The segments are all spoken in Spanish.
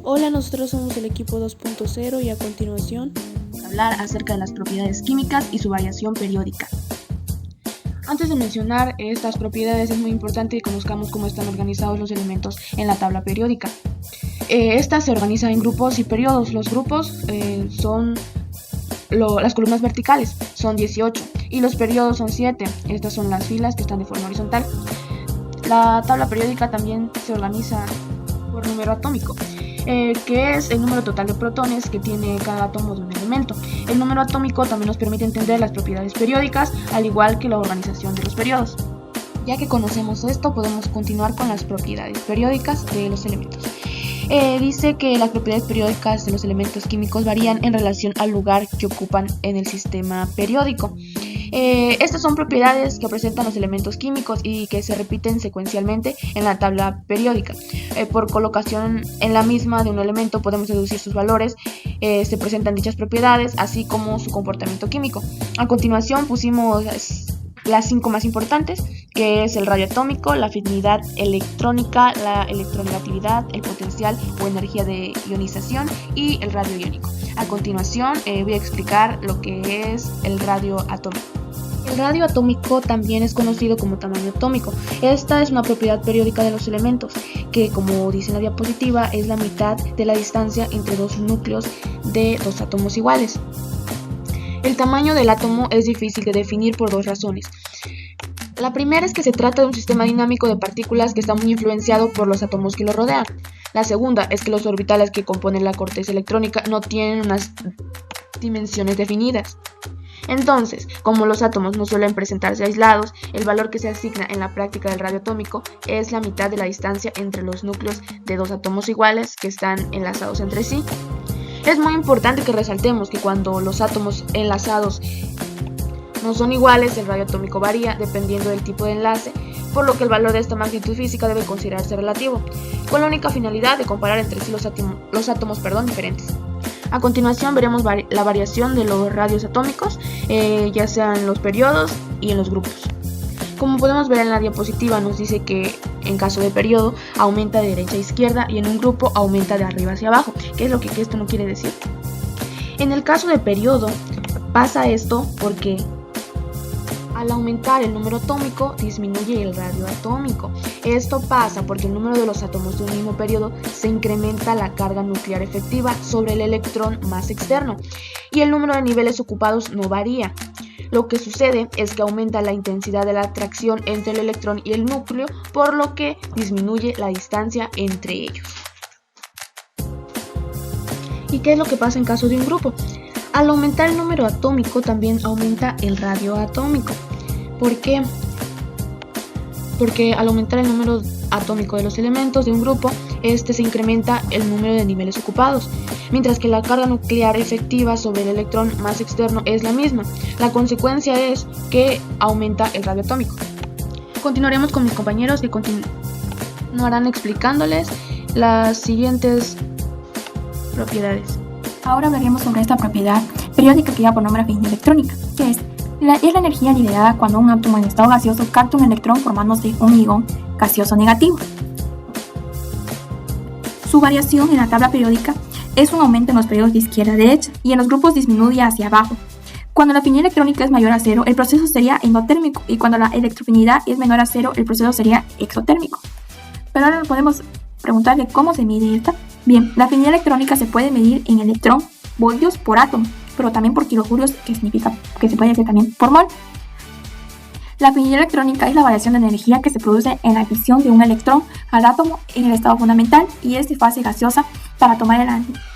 Hola, nosotros somos el equipo 2.0 y a continuación vamos a hablar acerca de las propiedades químicas y su variación periódica. Antes de mencionar estas propiedades es muy importante que conozcamos cómo están organizados los elementos en la tabla periódica. Esta se organiza en grupos y periodos. Los grupos son las columnas verticales, son 18, y los periodos son 7. Estas son las filas que están de forma horizontal. La tabla periódica también se organiza por número atómico, que es el número total de protones que tiene cada átomo de un elemento. El número atómico también nos permite entender las propiedades periódicas, al igual que la organización de los periodos. Ya que conocemos esto, podemos continuar con las propiedades periódicas de los elementos. Dice que las propiedades periódicas de los elementos químicos varían en relación al lugar que ocupan en el sistema periódico. Estas son propiedades que presentan los elementos químicos y que se repiten secuencialmente en la tabla periódica. Por colocación en la misma de un elemento podemos deducir sus valores, se presentan dichas propiedades, así como su comportamiento químico. A continuación pusimos las 5 más importantes, que es el radio atómico, la afinidad electrónica, la electronegatividad, el potencial o energía de ionización y el radio iónico. A continuación voy a explicar lo que es el radio atómico. El radio atómico también es conocido como tamaño atómico. Esta es una propiedad periódica de los elementos, que como dice en la diapositiva es la mitad de la distancia entre dos núcleos de dos átomos iguales. El tamaño del átomo es difícil de definir por dos razones. La primera es que se trata de un sistema dinámico de partículas que está muy influenciado por los átomos que lo rodean. La segunda es que los orbitales que componen la corteza electrónica no tienen unas dimensiones definidas. Entonces, como los átomos no suelen presentarse aislados, el valor que se asigna en la práctica del radio atómico es la mitad de la distancia entre los núcleos de dos átomos iguales que están enlazados entre sí. Es muy importante que resaltemos que cuando los átomos enlazados no son iguales, el radio atómico varía dependiendo del tipo de enlace, por lo que el valor de esta magnitud física debe considerarse relativo, con la única finalidad de comparar entre sí los átomos diferentes. A continuación veremos la variación de los radios atómicos, ya sea en los periodos y en los grupos. Como podemos ver en la diapositiva, nos dice que en caso de periodo aumenta de derecha a izquierda y en un grupo aumenta de arriba hacia abajo. ¿Qué es lo que esto no quiere decir? En el caso de periodo pasa esto porque al aumentar el número atómico disminuye el radio atómico. Esto pasa porque el número de los átomos de un mismo periodo se incrementa la carga nuclear efectiva sobre el electrón más externo y el número de niveles ocupados no varía. Lo que sucede es que aumenta la intensidad de la atracción entre el electrón y el núcleo, por lo que disminuye la distancia entre ellos. ¿Y qué es lo que pasa en caso de un grupo? Al aumentar el número atómico también aumenta el radio atómico. ¿Por qué? Porque al aumentar el número atómico de los elementos de un grupo, se incrementa el número de niveles ocupados, mientras que la carga nuclear efectiva sobre el electrón más externo es la misma. La consecuencia es que aumenta el radio atómico. Continuaremos con mis compañeros que continuarán explicándoles las siguientes propiedades. Ahora hablaremos sobre esta propiedad periódica que lleva por nombre afinidad electrónica, que es la energía liberada cuando un átomo en estado gaseoso capta un electrón formándose un ion gaseoso negativo. Su variación en la tabla periódica es un aumento en los periodos de izquierda a derecha y en los grupos disminuye hacia abajo. Cuando la afinidad electrónica es mayor a 0, el proceso sería endotérmico, y cuando la electroafinidad es menor a 0, el proceso sería exotérmico. Pero ahora podemos preguntar de cómo se mide esta. Bien, la afinidad electrónica se puede medir en electrón voltios por átomo, pero también por kilojulios, que significa que se puede hacer también por mol. La afinidad electrónica es la variación de energía que se produce en la adición de un electrón al átomo en el estado fundamental y es de fase gaseosa para tomar el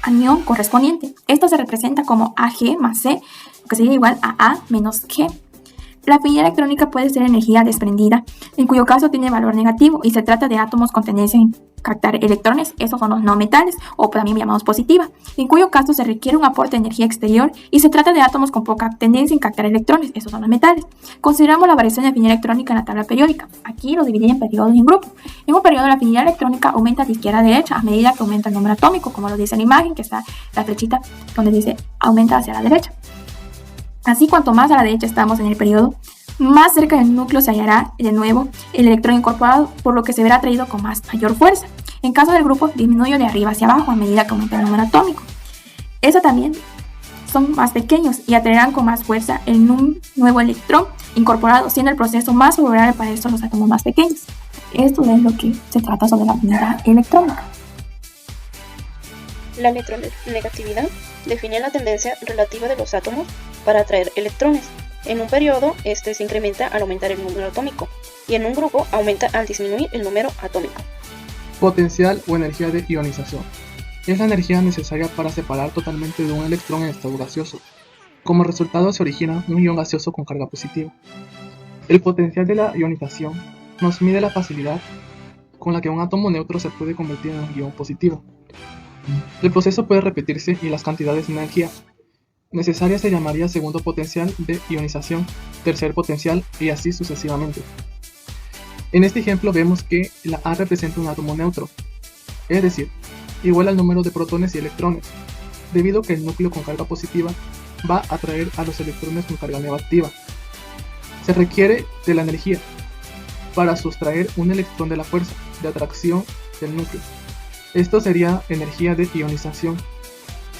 anión correspondiente. Esto se representa como Ag más C, que sería igual a A menos G. La afinidad electrónica puede ser energía desprendida, en cuyo caso tiene valor negativo y se trata de átomos con tendencia en captar electrones, esos son los no metales o también llamados positiva, en cuyo caso se requiere un aporte de energía exterior y se trata de átomos con poca tendencia en captar electrones, esos son los metales. Consideramos la variación de afinidad electrónica en la tabla periódica. Aquí lo dividí en periodos y en grupos. En un periodo la afinidad electrónica aumenta de izquierda a derecha a medida que aumenta el número atómico, como lo dice en la imagen, que está la flechita donde dice aumenta hacia la derecha. Así, cuanto más a la derecha estamos en el periodo, más cerca del núcleo se hallará de nuevo el electrón incorporado, por lo que se verá atraído con mayor fuerza. En caso del grupo, disminuye de arriba hacia abajo a medida que aumenta el número atómico. Estos también son más pequeños y atraerán con más fuerza un nuevo electrón incorporado, siendo el proceso más favorable para estos los átomos más pequeños. Esto es lo que se trata sobre la afinidad electrónica. La electronegatividad define la tendencia relativa de los átomos para atraer electrones. En un periodo, este se incrementa al aumentar el número atómico, y en un grupo aumenta al disminuir el número atómico. Potencial o energía de ionización. Es la energía necesaria para separar totalmente de un electrón en estado gaseoso. Como resultado se origina un ion gaseoso con carga positiva. El potencial de la ionización nos mide la facilidad con la que un átomo neutro se puede convertir en un ion positivo. El proceso puede repetirse y las cantidades de energía necesarias se llamaría segundo potencial de ionización, tercer potencial y así sucesivamente. En este ejemplo vemos que la A representa un átomo neutro, es decir, igual al número de protones y electrones, debido a que el núcleo con carga positiva va a atraer a los electrones con carga negativa. Se requiere de la energía para sustraer un electrón de la fuerza de atracción del núcleo. Esto sería energía de ionización.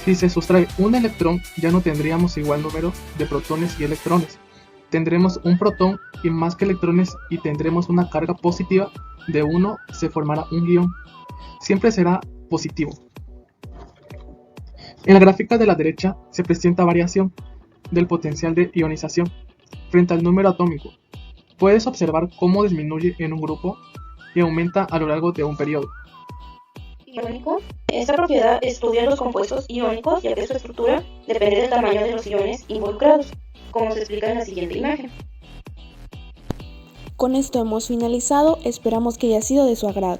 Si se sustrae un electrón, ya no tendríamos igual número de protones y electrones. Tendremos un protón y más que electrones y tendremos una carga positiva. De 1 se formará un ion. Siempre será positivo. En la gráfica de la derecha se presenta variación del potencial de ionización frente al número atómico. Puedes observar cómo disminuye en un grupo y aumenta a lo largo de un periodo. Iónico. Esta propiedad estudia los compuestos iónicos ya que su estructura depende del tamaño de los iones involucrados, como se explica en la siguiente imagen. Con esto hemos finalizado, esperamos que haya sido de su agrado.